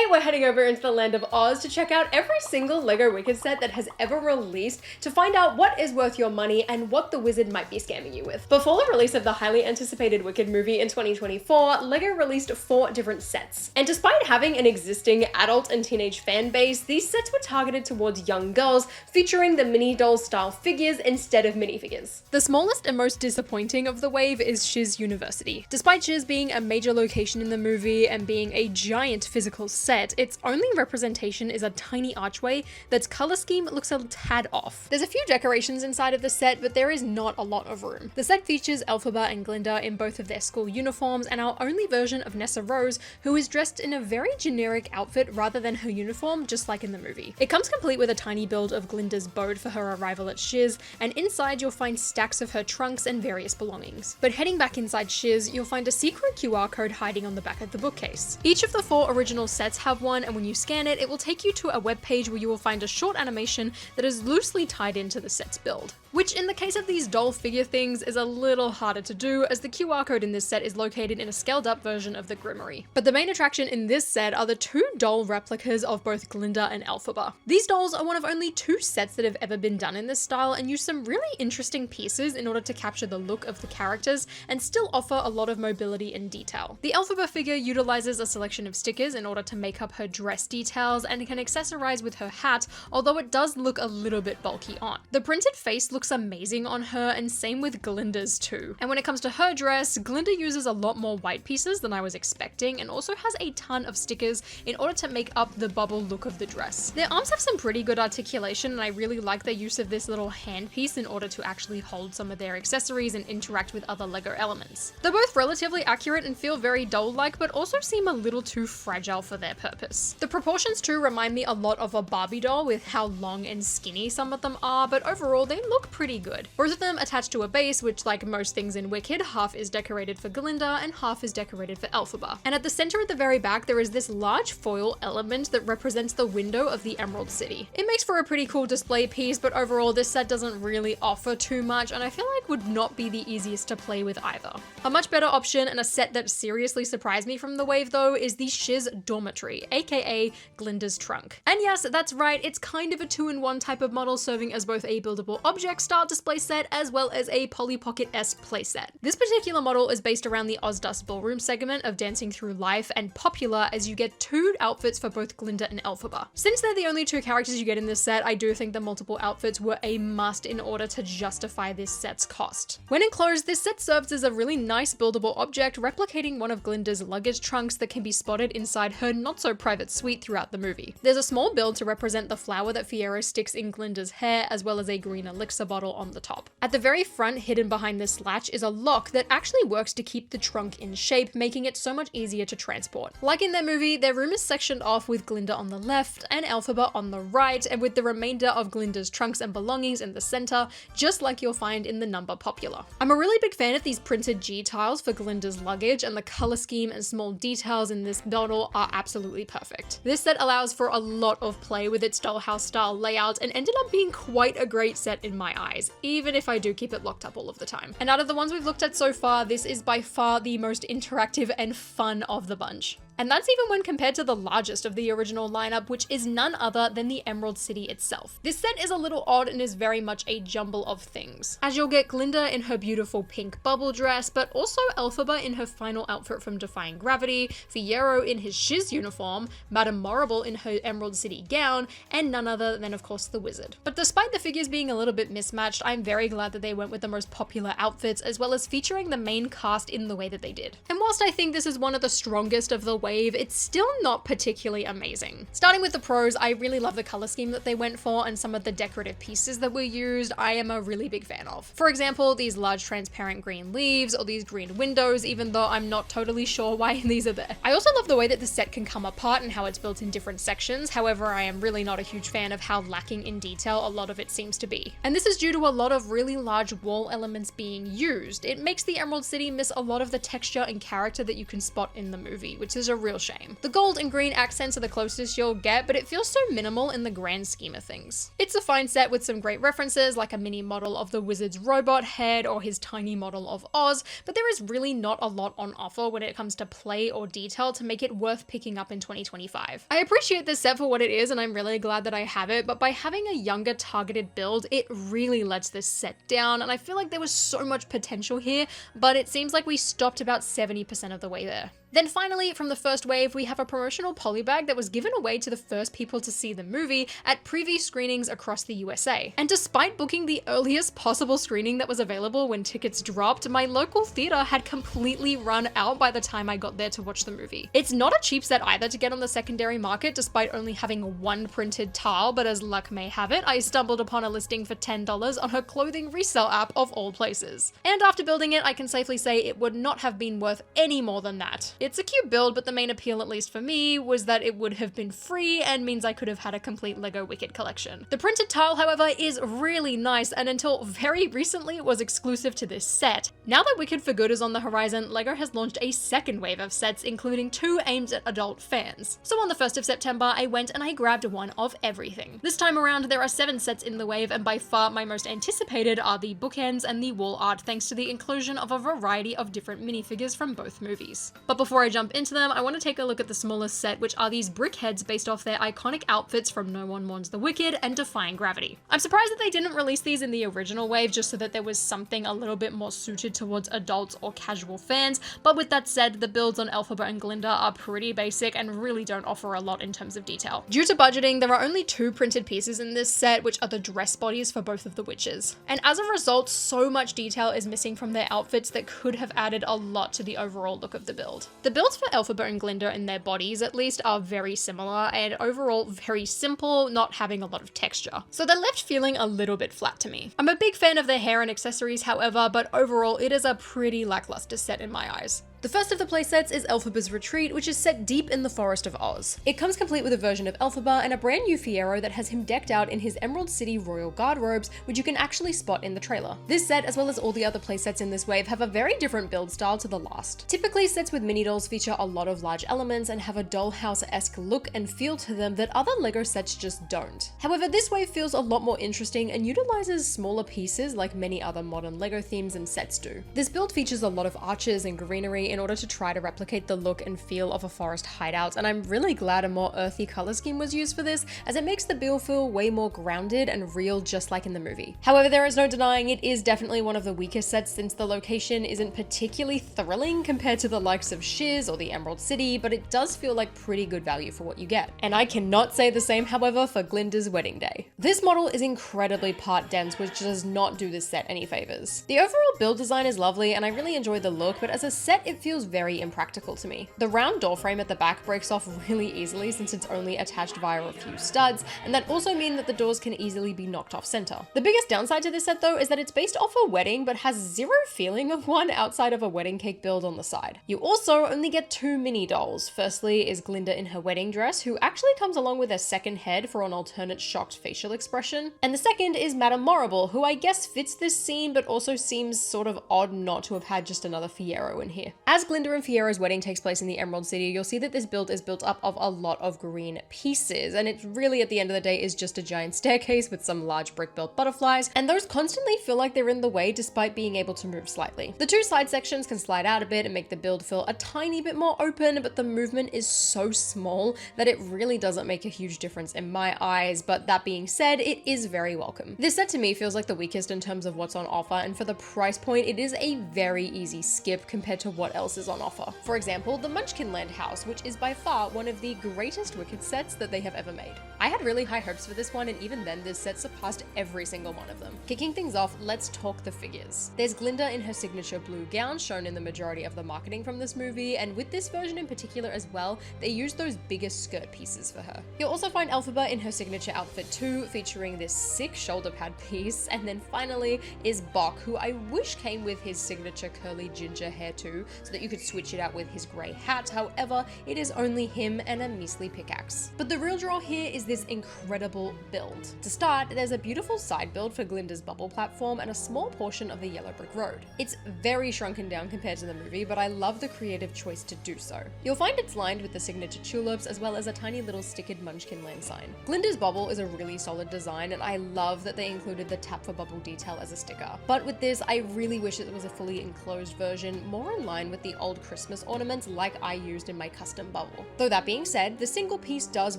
Today we're heading over into the land of Oz to check out every single LEGO Wicked set that has ever released to find out what is worth your money and what the wizard might be scamming you with. Before the release of the highly anticipated Wicked movie in 2024, LEGO released 4 different sets. And despite having an existing adult and teenage fan base, these sets were targeted towards young girls, featuring the mini doll style figures instead of minifigures. The smallest and most disappointing of the wave is Shiz University. Despite Shiz being a major location in the movie and being a giant physical set, its only representation is a tiny archway that's color scheme looks a tad off. There's a few decorations inside of the set, but there is not a lot of room. The set features Elphaba and Glinda in both of their school uniforms and our only version of Nessa Rose, who is dressed in a very generic outfit rather than her uniform, just like in the movie. It comes complete with a tiny build of Glinda's boat for her arrival at Shiz, and inside you'll find stacks of her trunks and various belongings. But heading back inside Shiz, you'll find a secret QR code hiding on the back of the bookcase. Each of the 4 original sets have one, and when you scan it, it will take you to a web page where you will find a short animation that is loosely tied into the set's build. Which in the case of these doll figure things is a little harder to do, as the QR code in this set is located in a scaled up version of the Grimoire. But the main attraction in this set are the 2 doll replicas of both Glinda and Elphaba. These dolls are one of only 2 sets that have ever been done in this style and use some really interesting pieces in order to capture the look of the characters and still offer a lot of mobility and detail. The Elphaba figure utilizes a selection of stickers in order to make up her dress details and can accessorize with her hat, although it does look a little bit bulky on. The printed face looks amazing on her, and same with Glinda's too. And when it comes to her dress, Glinda uses a lot more white pieces than I was expecting and also has a ton of stickers in order to make up the bubble look of the dress. Their arms have some pretty good articulation, and I really like their use of this little handpiece in order to actually hold some of their accessories and interact with other LEGO elements. They're both relatively accurate and feel very doll-like, but also seem a little too fragile for their purpose. The proportions too remind me a lot of a Barbie doll with how long and skinny some of them are, but overall they look pretty good. Both of them attached to a base, which like most things in Wicked, half is decorated for Glinda and half is decorated for Elphaba. And at the center at the very back there is this large foil element that represents the window of the Emerald City. It makes for a pretty cool display piece, but overall this set doesn't really offer too much and I feel like would not be the easiest to play with either. A much better option and a set that seriously surprised me from the wave though is the Shiz Dormitory, aka Glinda's trunk. And yes, that's right, it's kind of a 2-in-1 type of model, serving as both a buildable object style display set as well as a Polly Pocket-esque playset. This particular model is based around the Ozdust Ballroom segment of Dancing Through Life and popular as you get 2 outfits for both Glinda and Elphaba. Since they're the only 2 characters you get in this set, I do think the multiple outfits were a must in order to justify this set's cost. When enclosed, this set serves as a really nice buildable object, replicating one of Glinda's luggage trunks that can be spotted inside her not-so-private suite throughout the movie. There's a small build to represent the flower that Fiero sticks in Glinda's hair, as well as a green elixir bottle on the top. At the very front, hidden behind this latch, is a lock that actually works to keep the trunk in shape, making it so much easier to transport. Like in their movie, their room is sectioned off with Glinda on the left and Elphaba on the right, and with the remainder of Glinda's trunks and belongings in the center, just like you'll find in the number Popular. I'm a really big fan of these printed G tiles for Glinda's luggage, and the color scheme and small details in this model are absolutely perfect. This set allows for a lot of play with its dollhouse style layout and ended up being quite a great set in my eyes, even if I do keep it locked up all of the time. And out of the ones we've looked at so far, this is by far the most interactive and fun of the bunch. And that's even when compared to the largest of the original lineup, which is none other than the Emerald City itself. This set is a little odd and is very much a jumble of things, as you'll get Glinda in her beautiful pink bubble dress, but also Elphaba in her final outfit from Defying Gravity, Fiero in his Shiz uniform, Madame Morrible in her Emerald City gown, and none other than of course the Wizard. But despite the figures being a little bit mismatched, I'm very glad that they went with the most popular outfits, as well as featuring the main cast in the way that they did. And whilst I think this is one of the strongest of the wave, it's still not particularly amazing. Starting with the pros, I really love the color scheme that they went for and some of the decorative pieces that were used. I am a really big fan of. For example, these large transparent green leaves or these green windows, even though I'm not totally sure why these are there. I also love the way that the set can come apart and how it's built in different sections. However, I am really not a huge fan of how lacking in detail a lot of it seems to be. And this is due to a lot of really large wall elements being used. It makes the Emerald City miss a lot of the texture and character that you can spot in the movie, which is a a real shame. The gold and green accents are the closest you'll get, but it feels so minimal in the grand scheme of things. It's a fine set with some great references, like a mini model of the wizard's robot head or his tiny model of Oz, but there is really not a lot on offer when it comes to play or detail to make it worth picking up in 2025. I appreciate this set for what it is, and I'm really glad that I have it, but by having a younger targeted build, it really lets this set down, and I feel like there was so much potential here, but it seems like we stopped about 70% of the way there. Then finally, from the first wave, we have a promotional polybag that was given away to the first people to see the movie at preview screenings across the USA. And despite booking the earliest possible screening that was available when tickets dropped, my local theater had completely run out by the time I got there to watch the movie. It's not a cheap set either to get on the secondary market, despite only having one printed tile, but as luck may have it, I stumbled upon a listing for $10 on her clothing resale app of all places. And after building it, I can safely say it would not have been worth any more than that. It's a cute build, but the main appeal, at least for me, was that it would have been free and means I could have had a complete LEGO Wicked collection. The printed tile, however, is really nice, and until very recently was exclusive to this set. Now that Wicked for Good is on the horizon, LEGO has launched a second wave of sets, including 2 aimed at adult fans. So on the 1st of September, I went and I grabbed one of everything. This time around, there are 7 sets in the wave, and by far my most anticipated are the bookends and the wall art, thanks to the inclusion of a variety of different minifigures from both movies. But before I jump into them, I want to take a look at the smallest set, which are these brick heads based off their iconic outfits from No One Mourns the Wicked and Defying Gravity. I'm surprised that they didn't release these in the original wave just so that there was something a little bit more suited towards adults or casual fans, but with that said, the builds on Elphaba and Glinda are pretty basic and really don't offer a lot in terms of detail. Due to budgeting, there are only 2 printed pieces in this set, which are the dress bodies for both of the witches. And as a result, so much detail is missing from their outfits that could have added a lot to the overall look of the build. The builds for Elphaba and Glinda in their bodies, at least, are very similar and overall very simple, not having a lot of texture. So they're left feeling a little bit flat to me. I'm a big fan of their hair and accessories, however, but overall it is a pretty lackluster set in my eyes. The first of the playsets is Elphaba's Retreat, which is set deep in the Forest of Oz. It comes complete with a version of Elphaba and a brand new Fiero that has him decked out in his Emerald City Royal Guard robes, which you can actually spot in the trailer. This set, as well as all the other playsets in this wave, have a very different build style to the last. Typically, sets with mini dolls feature a lot of large elements and have a dollhouse-esque look and feel to them that other LEGO sets just don't. However, this wave feels a lot more interesting and utilizes smaller pieces like many other modern LEGO themes and sets do. This build features a lot of arches and greenery in order to try to replicate the look and feel of a forest hideout, and I'm really glad a more earthy color scheme was used for this, as it makes the build feel way more grounded and real, just like in the movie. However, there is no denying it is definitely one of the weakest sets, since the location isn't particularly thrilling compared to the likes of Shiz or the Emerald City, but it does feel like pretty good value for what you get. And I cannot say the same, however, for Glinda's wedding day. This model is incredibly part dense, which does not do this set any favors. The overall build design is lovely and I really enjoy the look, but as a set it feels very impractical to me. The round door frame at the back breaks off really easily since it's only attached via a few studs, and that also means that the doors can easily be knocked off center. The biggest downside to this set though is that it's based off a wedding but has zero feeling of one outside of a wedding cake build on the side. You also only get 2 mini dolls. Firstly is Glinda in her wedding dress, who actually comes along with a second head for an alternate shocked facial expression, and the second is Madame Morrible, who I guess fits this scene but also seems sort of odd not to have had just another Fiero in here. As Glinda and Fiero's wedding takes place in the Emerald City, you'll see that this build is built up of a lot of green pieces, and it really at the end of the day is just a giant staircase with some large brick-built butterflies, and those constantly feel like they're in the way despite being able to move slightly. The 2 side sections can slide out a bit and make the build feel a tiny bit more open, but the movement is so small that it really doesn't make a huge difference in my eyes, but that being said, it is very welcome. This set to me feels like the weakest in terms of what's on offer, and for the price point, it is a very easy skip compared to what else is on offer. For example, the Munchkinland house, which is by far one of the greatest Wicked sets that they have ever made. I had really high hopes for this one, and even then this set surpassed every single one of them. Kicking things off, let's talk the figures. There's Glinda in her signature blue gown, shown in the majority of the marketing from this movie, and with this version in particular as well, they used those biggest skirt pieces for her. You'll also find Elphaba in her signature outfit too, featuring this sick shoulder pad piece, and then finally is Bok, who I wish came with his signature curly ginger hair too, so that you could switch it out with his grey hat. However, it is only him and a measly pickaxe. But the real draw here is this incredible build. To start, there's a beautiful side build for Glinda's bubble platform and a small portion of the yellow brick road. It's very shrunken down compared to the movie, but I love the creative choice to do so. You'll find it's lined with the signature tulips as well as a tiny little stickered Munchkin Land sign. Glinda's bubble is a really solid design, and I love that they included the tap for bubble detail as a sticker. But with this, I really wish it was a fully enclosed version, more in line with the old Christmas ornaments like I used in my custom bubble. Though that being said, the single piece does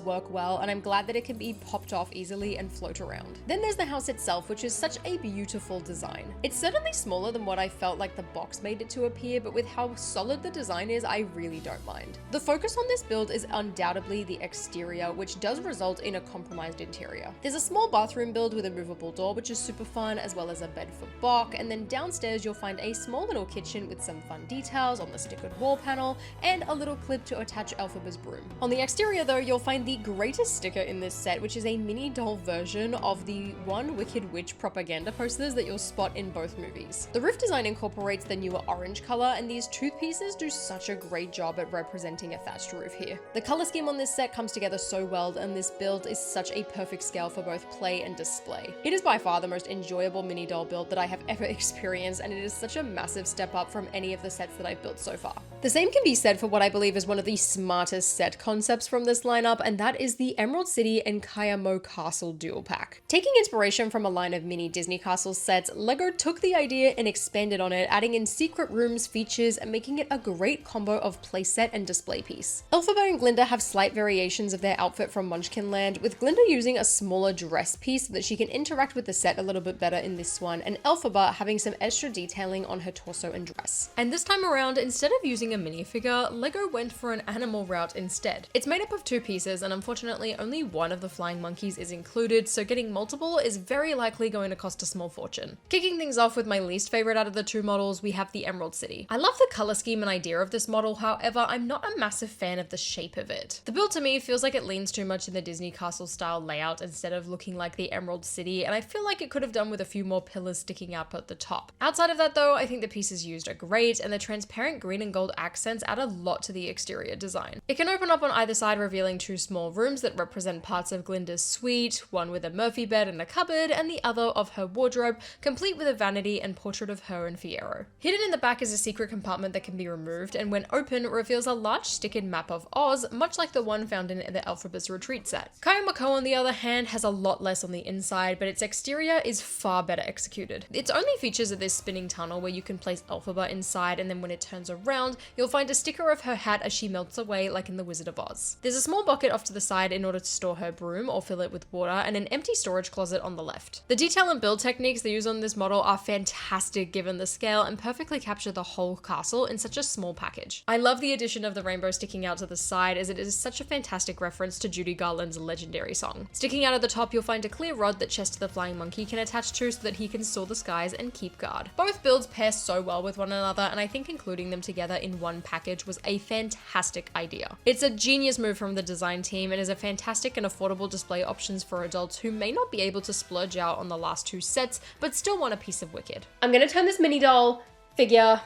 work well, and I'm glad that it can be popped off easily and float around. Then there's the house itself, which is such a beautiful design. It's certainly smaller than what I felt like the box made it to appear, but with how solid the design is, I really don't mind. The focus on this build is undoubtedly the exterior, which does result in a compromised interior. There's a small bathroom build with a movable door, which is super fun, as well as a bed for Bok, and then downstairs you'll find a small little kitchen with some fun details on the stickered wall panel, and a little clip to attach Elphaba's broom. On the exterior though, you'll find the greatest sticker in this set, which is a mini doll version of the one Wicked Witch propaganda posters that you'll spot in both movies. The roof design incorporates the newer orange color, and these tooth pieces do such a great job at representing a thatched roof here. The color scheme on this set comes together so well, and this build is such a perfect scale for both play and display. It is by far the most enjoyable mini doll build that I have ever experienced, and it is such a massive step up from any of the sets that I've built so far. The same can be said for what I believe is one of the smartest set concepts from this lineup, and that is the Emerald City and Kayamo Castle dual pack. Taking inspiration from a line of mini Disney Castle sets, LEGO took the idea and expanded on it, adding in secret rooms, features, and making it a great combo of playset and display piece. Elphaba and Glinda have slight variations of their outfit from Munchkin Land, with Glinda using a smaller dress piece so that she can interact with the set a little bit better in this one, and Elphaba having some extra detailing on her torso and dress. And this time around, instead of using a minifigure, LEGO went for an animal route instead. It's made up of two pieces, and unfortunately only one of the flying monkeys is included, so getting multiple is very likely going to cost a small fortune. Kicking things off with my least favorite out of the two models, we have the Emerald City. I love the color scheme and idea of this model, however, I'm not a massive fan of the shape of it. The build to me feels like it leans too much in the Disney Castle style layout instead of looking like the Emerald City, and I feel like it could have done with a few more pillars sticking up at the top. Outside of that though, I think the pieces used are great, and the transparent green and gold accents add a lot to the exterior design. It can open up on either side, revealing two small rooms that represent parts of Glinda's suite, one with a Murphy bed and a cupboard, and the other of her wardrobe, complete with a vanity and portrait of her and Fiero. Hidden in the back is a secret compartment that can be removed, and when open, reveals a large stickered map of Oz, much like the one found in the Elphaba's Retreat set. Kayamako, on the other hand, has a lot less on the inside, but its exterior is far better executed. Its only features are this spinning tunnel where you can place Elphaba inside, and then when it turns around, you'll find a sticker of her hat as she melts away like in The Wizard of Oz. There's a small bucket off to the side in order to store her broom or fill it with water, and an empty storage closet on the left. The detail and build techniques they use on this model are fantastic given the scale and perfectly capture the whole castle in such a small package. I love the addition of the rainbow sticking out to the side, as it is such a fantastic reference to Judy Garland's legendary song. Sticking out at the top, you'll find a clear rod that Chester the Flying Monkey can attach to so that he can soar the skies and keep guard. Both builds pair so well with one another, and I think including them together in one package was a fantastic idea. It's a genius move from the design team and is a fantastic and affordable display options for adults who may not be able to splurge out on the last two sets, but still want a piece of Wicked. I'm gonna turn this mini doll figure,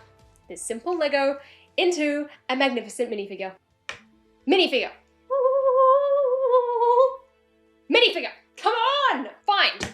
this simple Lego, into a magnificent minifigure. Minifigure. Minifigure. Come on! Fine.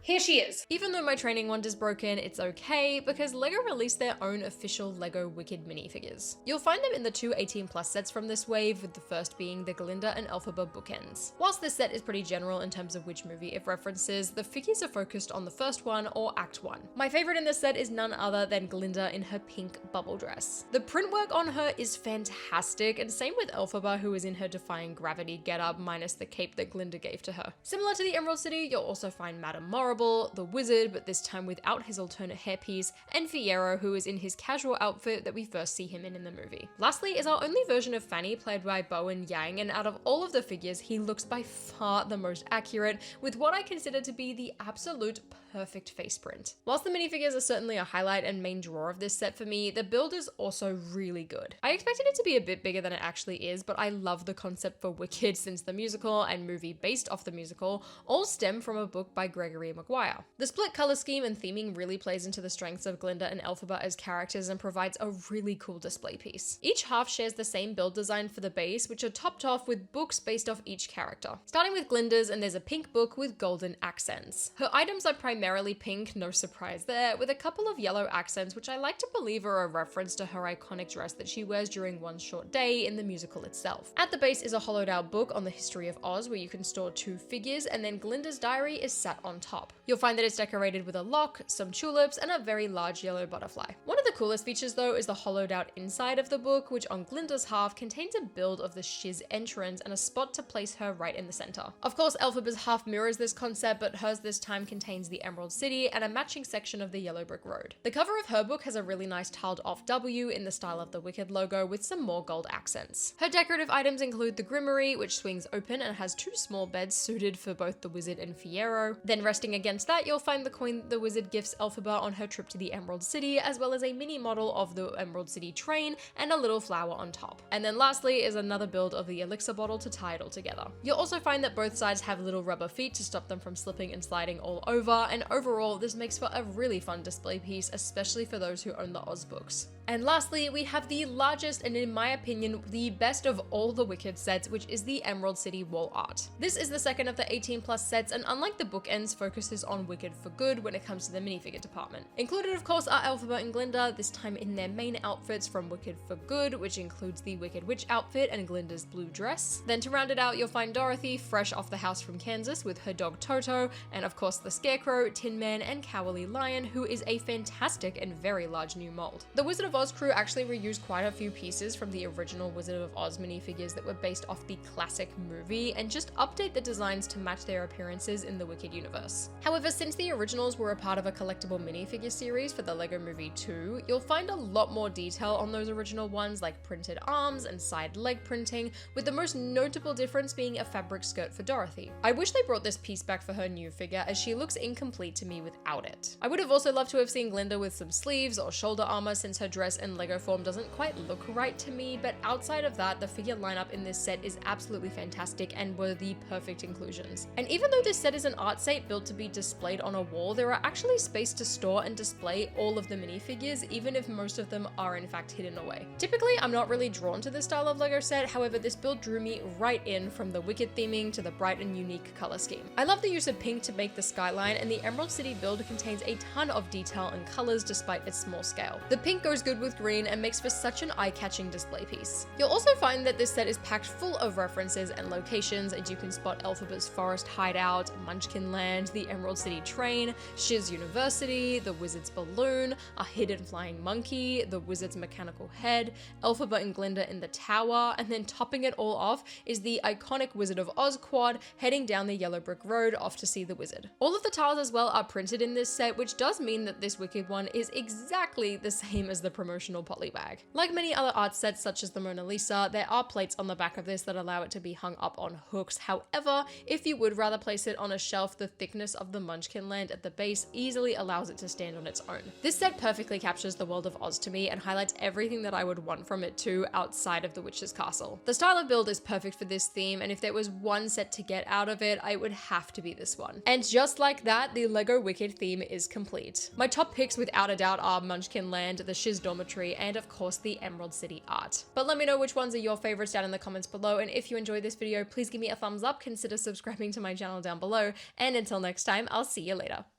Here she is. Even though my training wand is broken, it's okay because LEGO released their own official LEGO Wicked minifigures. You'll find them in the two 18+ sets from this wave, with the first being the Glinda and Elphaba bookends. Whilst this set is pretty general in terms of which movie it references, the figures are focused on the first one or Act 1. My favorite in this set is none other than Glinda in her pink bubble dress. The print work on her is fantastic, and same with Elphaba, who is in her defying gravity getup minus the cape that Glinda gave to her. Similar to the Emerald City, you'll also find Madame Morrible, the Wizard, but this time without his alternate hairpiece, and Fiero, who is in his casual outfit that we first see him in the movie. Lastly is our only version of Fanny, played by Bowen Yang, and out of all of the figures, he looks by far the most accurate, with what I consider to be the absolute perfect face print. Whilst the minifigures are certainly a highlight and main draw of this set for me, the build is also really good. I expected it to be a bit bigger than it actually is, but I love the concept for Wicked since the musical and movie based off the musical all stem from a book by Gregory Maguire. The split color scheme and theming really plays into the strengths of Glinda and Elphaba as characters and provides a really cool display piece. Each half shares the same build design for the base, which are topped off with books based off each character. Starting with Glinda's, and there's a pink book with golden accents. Her items are primarily pink, no surprise there, with a couple of yellow accents, which I like to believe are a reference to her iconic dress that she wears during One Short Day in the musical itself. At the base is a hollowed out book on the history of Oz where you can store 2 figures, and then Glinda's diary is sat on top. You'll find that it's decorated with a lock, some tulips, and a very large yellow butterfly. One of the coolest features though is the hollowed out inside of the book, which on Glinda's half contains a build of the Shiz entrance and a spot to place her right in the center. Of course, Elphaba's half mirrors this concept, but hers this time contains the Emerald City and a matching section of the yellow brick road. The cover of her book has a really nice tiled off W in the style of the Wicked logo with some more gold accents. Her decorative items include the Grimoire, which swings open and has 2 small beds suited for both the Wizard and Fiero. Then resting against that, you'll find the coin the Wizard gifts Elphaba on her trip to the Emerald City, as well as a mini model of the Emerald City train and a little flower on top. And then lastly is another build of the elixir bottle to tie it all together. You'll also find that both sides have little rubber feet to stop them from slipping and sliding all over, and overall this makes for a really fun display piece, especially for those who own the Oz books. And lastly, we have the largest and in my opinion, the best of all the Wicked sets, which is the Emerald City wall art. This is the second of the 18+ sets, and unlike the bookends, focuses on Wicked for good when it comes to the minifigure department. Included of course are Elphaba and Glinda, this time in their main outfits from Wicked for Good, which includes the Wicked Witch outfit and Glinda's blue dress. Then to round it out, you'll find Dorothy, fresh off the house from Kansas with her dog Toto, and of course the Scarecrow, Tin Man, and Cowardly Lion, who is a fantastic and very large new mold. The Wizard of Oz crew actually reused quite a few pieces from the original Wizard of Oz minifigures that were based off the classic movie and just update the designs to match their appearances in the Wicked universe. However, since the originals were a part of a collectible minifigure series for the LEGO Movie 2, you'll find a lot more detail on those original ones, like printed arms and side leg printing, with the most notable difference being a fabric skirt for Dorothy. I wish they brought this piece back for her new figure, as she looks incomplete to me without it. I would have also loved to have seen Glinda with some sleeves or shoulder armor, since her dress in LEGO form doesn't quite look right to me, but outside of that, the figure lineup in this set is absolutely fantastic and were the perfect inclusions. And even though this set is an art set built to be displayed on a wall, there are actually space to store and display all of the minifigures, even if most of them are in fact hidden away. Typically, I'm not really drawn to this style of LEGO set, however this build drew me right in, from the Wicked theming to the bright and unique color scheme. I love the use of pink to make the skyline, and the Emerald City build contains a ton of detail and colors despite its small scale. The pink goes good with green and makes for such an eye-catching display piece. You'll also find that this set is packed full of references and locations, and you can spot Elphaba's forest hideout, Munchkin Land, the Emerald City train, Shiz University, the Wizard's balloon, a hidden flying monkey, the Wizard's mechanical head, Elphaba and Glinda in the tower, and then topping it all off is the iconic Wizard of Oz quad heading down the yellow brick road off to see the wizard. All of the tiles as well are printed in this set, which does mean that this Wicked one is exactly the same as the promotional poly bag. Like many other art sets such as the Mona Lisa, there are plates on the back of this that allow it to be hung up on hooks. However, if you would rather place it on a shelf, the thickness of the Munchkin Land at the base easily allows it to stand on its own. This set perfectly captures the world of Oz to me and highlights everything that I would want from it too, outside of the witch's castle. The style of build is perfect for this theme, and if there was one set to get out of it, it would have to be this one. And just like that, the LEGO Wicked theme is complete. My top picks without a doubt are Munchkin Land, the Shiz Dormitory, and of course the Emerald City art. But let me know which ones are your favorites down in the comments below, and if you enjoyed this video, please give me a thumbs up, consider subscribing to my channel down below, and until next time, I'll see you later.